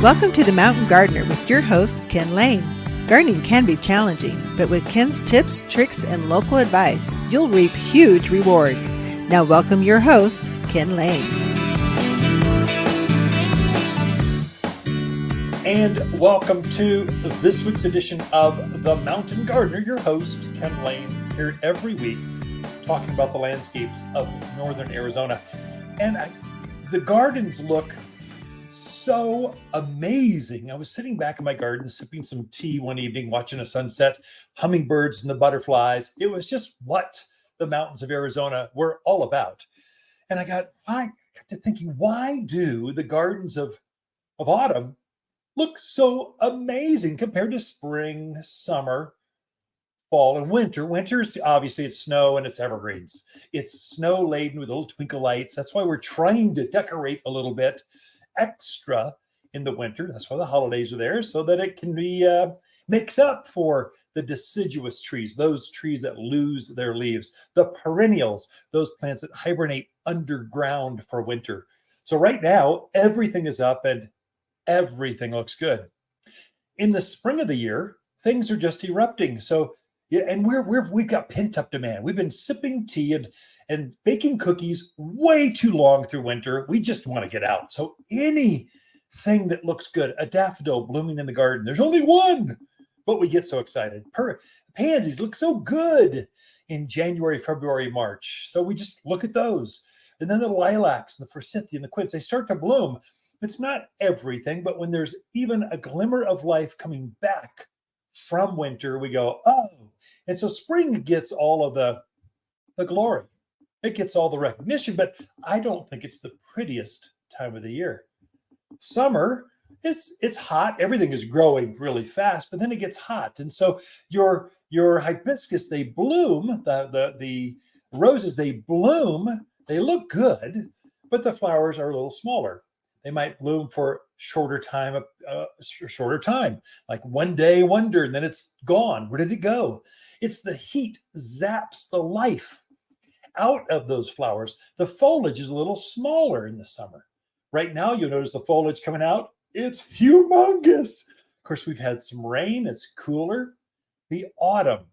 Welcome to The Mountain Gardener with your host, Ken Lane. Gardening can be challenging, but with Ken's tips, tricks, and local advice, you'll reap huge rewards. Now welcome your host, Ken Lane. And welcome to this week's edition of The Mountain Gardener, your host, Ken Lane, here every week talking about the landscapes of northern Arizona. And the gardens look so amazing. I was sitting back in my garden, sipping some tea one evening, watching a sunset, hummingbirds and the butterflies. It was just what the mountains of Arizona were all about. And I got to thinking, why do the gardens of autumn look so amazing compared to spring, summer, fall, and winter? Winter's obviously it's snow and it's evergreens. It's snow laden with little twinkle lights. That's why we're trying to decorate a little bit extra in the winter. That's why the holidays are there, so that it can be mix up for the deciduous trees, those trees that lose their leaves, the perennials, those plants that hibernate underground for winter. So right now, everything is up and everything looks good. In the spring of the year, things are just erupting. So yeah, and we've got pent up demand. We've been sipping tea and baking cookies way too long through winter. We just want to get out. So anything that looks good, a daffodil blooming in the garden, there's only one, but we get so excited. Pansies look so good in January, February, March. So we just look at those. And then the lilacs and the forsythia and the quince, they start to bloom. It's not everything, but when there's even a glimmer of life coming back from winter, we go, oh. And so spring gets all of the glory. It gets all the recognition, but I don't think it's the prettiest time of the year. Summer, it's hot. Everything is growing really fast, but then it gets hot. And so your hibiscus, they bloom, the roses, they bloom, they look good, but the flowers are a little smaller. They might bloom for shorter time, like one day wonder, and then it's gone. Where did it go? It's the heat zaps the life out of those flowers. The foliage is a little smaller in the summer. Right now, you'll notice the foliage coming out. It's humongous. Of course, we've had some rain. It's cooler. The autumn.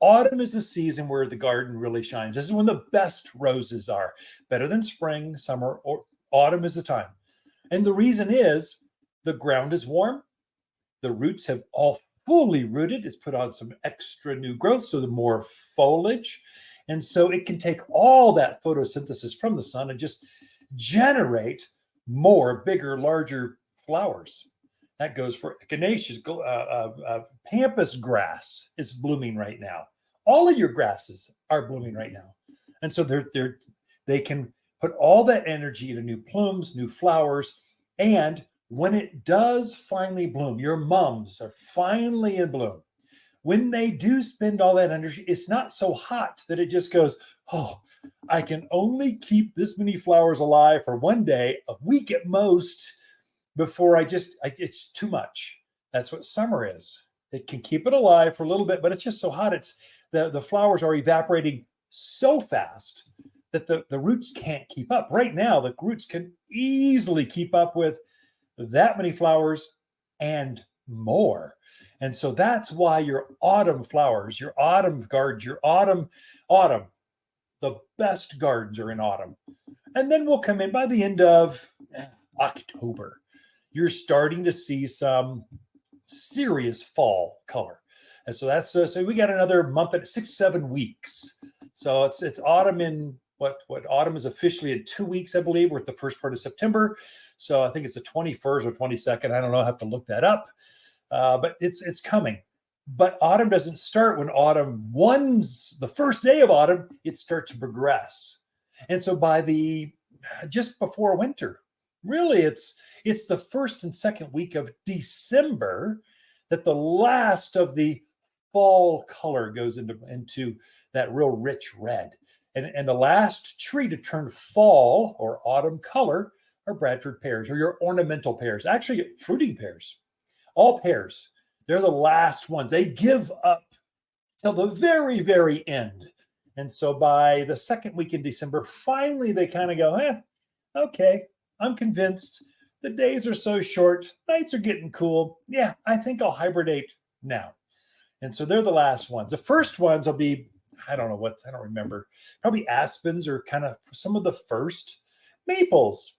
Autumn is the season where the garden really shines. This is when the best roses are. Better than spring, summer, or autumn is the time. And the reason is the ground is warm. The roots have all fully rooted. It's put on some extra new growth, so the more foliage. And so it can take all that photosynthesis from the sun and just generate more, bigger, larger flowers. That goes for echinaceas. Pampas grass is blooming right now. All of your grasses are blooming right now. And so they can put all that energy into new plumes, new flowers, and when it does finally bloom, your mums are finally in bloom. When they do spend all that energy, it's not so hot that it just goes, oh, I can only keep this many flowers alive for one day, a week at most, before it's too much. That's what summer is. It can keep it alive for a little bit, but it's just so hot. It's the flowers are evaporating so fast that the roots can't keep up. Right now, the roots can easily keep up with that many flowers and more. And so that's why your autumn flowers, your autumn gardens, your autumn, the best gardens are in autumn. And then we'll come in by the end of October. You're starting to see some serious fall color. And so that's so we got another month at 6-7 weeks. So it's autumn in what autumn is officially in 2 weeks, I believe. We're at the first part of September. So I think it's the 21st or 22nd. I don't know. I have to look that up. But it's coming. But autumn doesn't start when the first day of autumn, it starts to progress. And so by just before winter, really it's the first and second week of December that the last of the fall color goes into that real rich red. And the last tree to turn fall or autumn color are Bradford pears or your ornamental pears, actually fruiting pears. All pears, they're the last ones. They give up till the very, very end. And so by the second week in December, finally they kind of go, okay, I'm convinced The days are so short, nights are getting cool. Yeah, I think I'll hibernate now. And so they're the last ones. The first ones will be, I don't know what, I don't remember. Probably aspens are kind of some of the first. Maples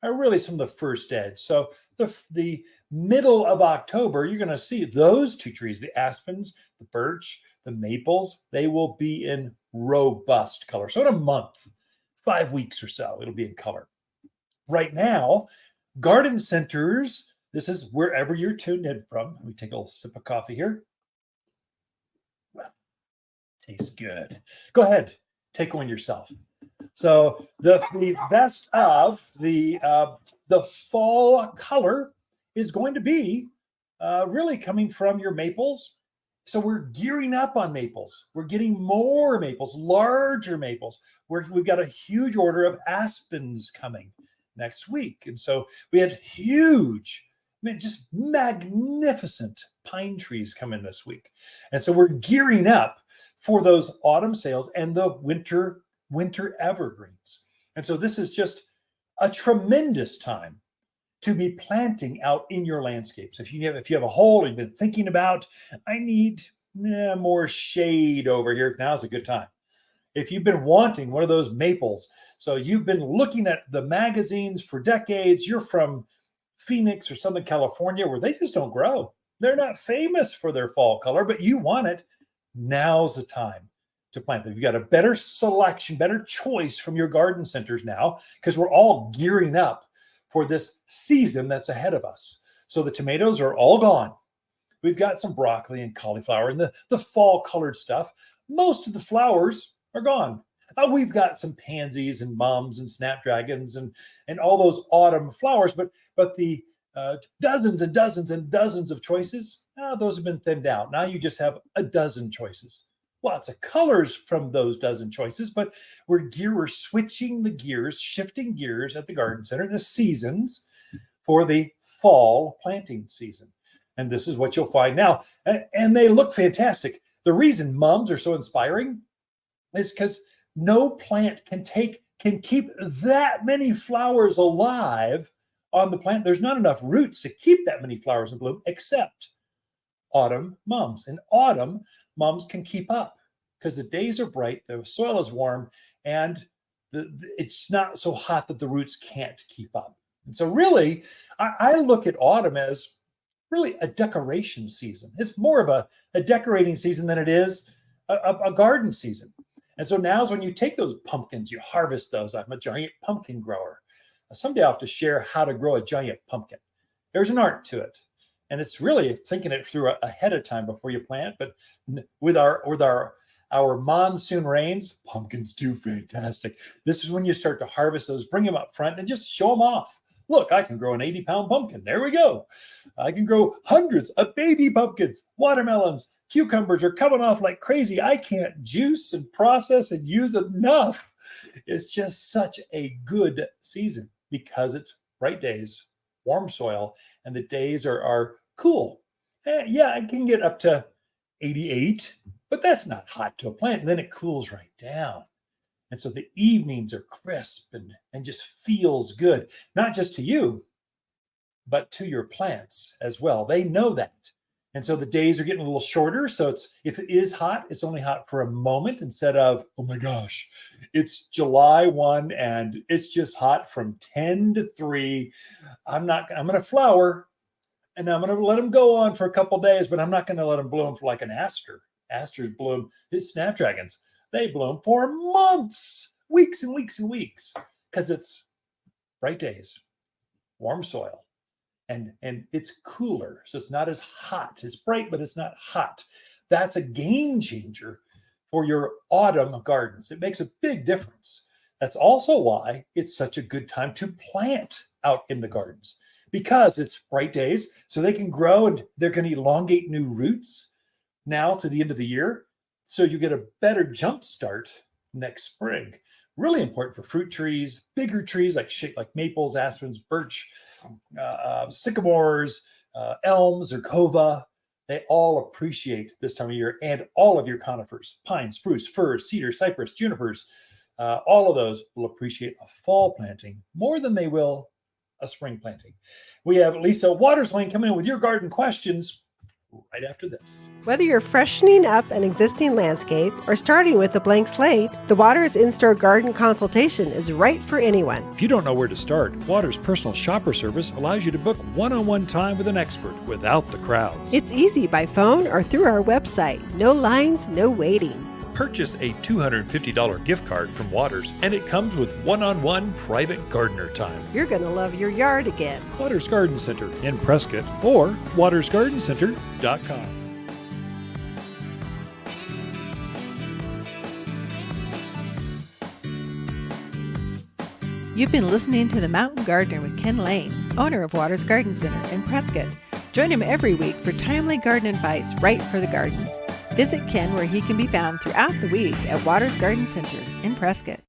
are really some of the first edge. So the middle of October, you're going to see those two trees, the aspens, the birch, the maples, they will be in robust color. So in a month, 5 weeks or so, it'll be in color. Right now, garden centers, this is wherever you're tuned in from. Let me take a little sip of coffee here. Tastes good. Go ahead, take one yourself. So the best of the fall color is going to be really coming from your maples. So we're gearing up on maples. We're getting more maples, larger maples. We've got a huge order of aspens coming next week, and so we had huge, just magnificent pine trees come in this week, and so we're gearing up for those autumn sales and the winter evergreens. And so this is just a tremendous time to be planting out in your landscapes. If you have a hole you've been thinking about, I need more shade over here, now's a good time. If you've been wanting one of those maples, so you've been looking at the magazines for decades, you're from Phoenix or Southern California where they just don't grow. They're not famous for their fall color, but you want it. Now's the time to plant them. You've got a better selection, better choice from your garden centers now, because we're all gearing up for this season that's ahead of us. So the tomatoes are all gone. We've got some broccoli and cauliflower and the fall colored stuff. Most of the flowers are gone. We've got some pansies and mums and snapdragons and all those autumn flowers, but the dozens and dozens and dozens of choices, those have been thinned out. Now you just have a dozen choices. Lots of colors from those dozen choices, but we're switching the gears, shifting gears at the garden center, the seasons for the fall planting season. And this is what you'll find now. And they look fantastic. The reason mums are so inspiring is because no plant can keep that many flowers alive on the plant. There's not enough roots to keep that many flowers in bloom, except autumn mums. And autumn mums can keep up because the days are bright, the soil is warm, and it's not so hot that the roots can't keep up. And so really, I look at autumn as really a decoration season. It's more of a decorating season than it is a garden season. And so now's when you take those pumpkins, you harvest those. I'm a giant pumpkin grower. Someday I'll have to share how to grow a giant pumpkin. There's an art to it. And it's really thinking it through ahead of time before you plant. But with our monsoon rains, pumpkins do fantastic. This is when you start to harvest those, bring them up front and just show them off. Look, I can grow an 80-pound pumpkin. There we go. I can grow hundreds of baby pumpkins, watermelons, cucumbers are coming off like crazy. I can't juice and process and use enough. It's just such a good season because it's bright days, warm soil, and the days are cool. Yeah, I can get up to 88, but that's not hot to a plant. And then it cools right down. And so the evenings are crisp and just feels good, not just to you, but to your plants as well. They know that. And so the days are getting a little shorter. So if it is hot, it's only hot for a moment instead of, oh my gosh, it's July 1 and it's just hot from 10 to 3. I'm going to flower and I'm going to let them go on for a couple days, but I'm not going to let them bloom for like an aster. Asters bloom, it's snapdragons. They bloom for months, weeks and weeks and weeks, because it's bright days, warm soil. And it's cooler, so it's not as hot. It's bright, but it's not hot. That's a game changer for your autumn gardens. It makes a big difference. That's also why it's such a good time to plant out in the gardens, because it's bright days, so they can grow and they're going to elongate new roots now to the end of the year. So you get a better jump start next spring. Really important for fruit trees, bigger trees like maples, aspens, birch, sycamores, elms, or cova. They all appreciate this time of year, and all of your conifers, pine, spruce, fir, cedar, cypress, junipers, all of those will appreciate a fall planting more than they will a spring planting. We have Lisa Waterslane coming in with your garden questions right after this. Whether you're freshening up an existing landscape or starting with a blank slate, the Waters In-Store Garden Consultation is right for anyone. If you don't know where to start, Waters' personal shopper service allows you to book one-on-one time with an expert without the crowds. It's easy by phone or through our website. No lines, no waiting. Purchase a $250 gift card from Waters, and it comes with one-on-one private gardener time. You're going to love your yard again. Waters Garden Center in Prescott or watersgardencenter.com. You've been listening to The Mountain Gardener with Ken Lane, owner of Waters Garden Center in Prescott. Join him every week for timely garden advice right for the gardens. Visit Ken where he can be found throughout the week at Waters Garden Center in Prescott.